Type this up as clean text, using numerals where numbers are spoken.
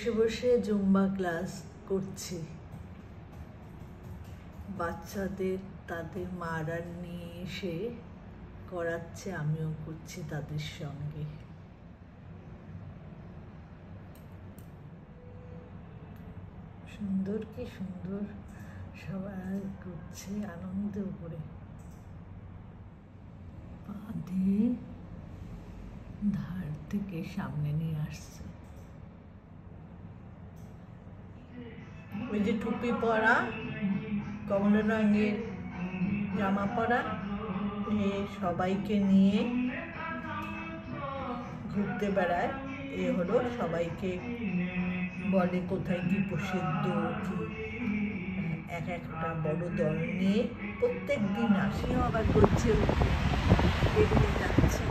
বসে বসে Zumba class করছি। বাচ্চাদের তাদের মারা নিয়ে এসে করাচ্ছে, আমিও করছি তাদের সঙ্গে। সুন্দর, কি সুন্দর সবাই করছে আনন্দ করে। পা দিয়ে ধার থেকে সামনে নিয়ে আসছে। ওই যে টুপি পরা, কমলা রঙের জামা পরা, এ সবাইকে নিয়ে ঘুরতে বেড়ায়। এ হলো সবাইকে বলে কোথায় কি প্রসিদ্ধ, কি এক একটা বড় দল নিয়ে প্রত্যেক দিন আসি। আবার করছে, বেরিয়ে যাচ্ছে।